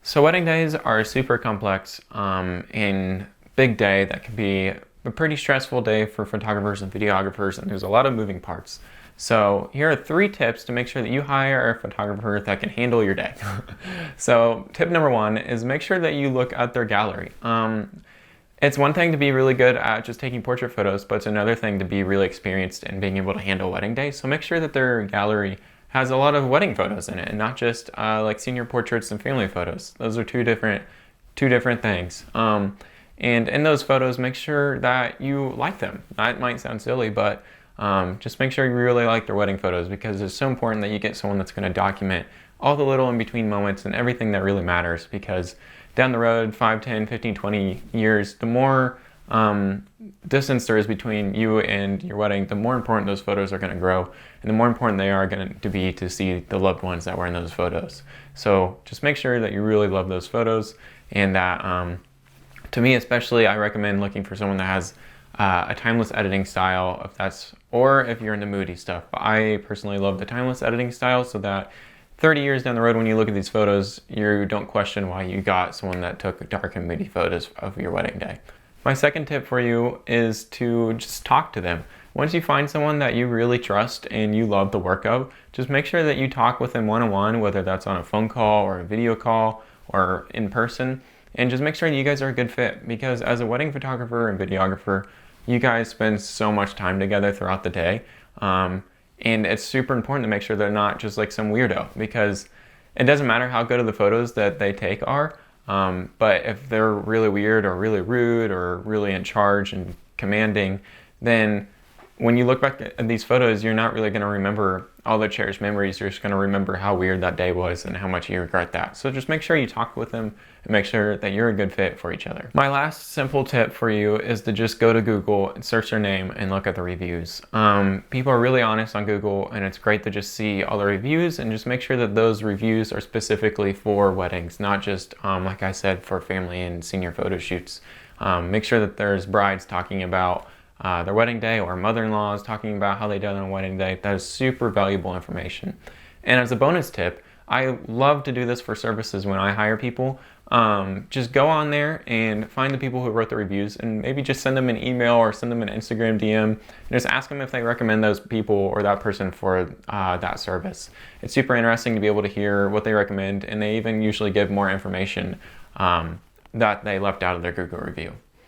So wedding days are super complex and big day that can be a pretty stressful day for photographers and videographers, and there's a lot of moving parts. So here are 3 tips to make sure that you hire a photographer that can handle your day. So tip number 1 is make sure that you look at their gallery. It's one thing to be really good at just taking portrait photos, but it's another thing to be really experienced in being able to handle wedding day. So make sure that their gallery has a lot of wedding photos in it, and not just like senior portraits and family photos. Those are two different things. And in those photos, make sure that you like them. That might sound silly, but just make sure you really like their wedding photos, because it's so important that you get someone that's going to document all the little in between moments and everything that really matters, because down the road, 5, 10, 15, 20 years, the more distance there is between you and your wedding, the more important those photos are going to grow, and the more important they are going to be to see the loved ones that were in those photos. So just make sure that you really love those photos, and that to me especially, I recommend looking for someone that has a timeless editing style, or if you're into moody stuff. But I personally love the timeless editing style, so that 30 years down the road, when you look at these photos, you don't question why you got someone that took dark and moody photos of your wedding day. My second tip for you is to just talk to them. Once you find someone that you really trust and you love the work of, just make sure that you talk with them one-on-one, whether that's on a phone call or a video call or in person, and just make sure that you guys are a good fit, because as a wedding photographer and videographer, you guys spend so much time together throughout the day. And it's super important to make sure they're not just like some weirdo, because it doesn't matter how good of the photos that they take are, but if they're really weird or really rude or really in charge and commanding, then when you look back at these photos, you're not really going to remember all the cherished memories. You're just going to remember how weird that day was and how much you regret that. So just make sure you talk with them and make sure that you're a good fit for each other. My last simple tip for you is to just go to Google and search their name and look at the reviews. People are really honest on Google, and it's great to just see all the reviews and just make sure that those reviews are specifically for weddings, not just, like I said, for family and senior photo shoots. Make sure that there's brides talking about their wedding day, or mother-in-laws talking about how they did on a wedding day. That is super valuable information. And as a bonus tip, I love to do this for services when I hire people. Just go on there and find the people who wrote the reviews, and maybe just send them an email or send them an Instagram DM, and just ask them if they recommend those people or that person for that service. It's super interesting to be able to hear what they recommend, and they even usually give more information that they left out of their Google review.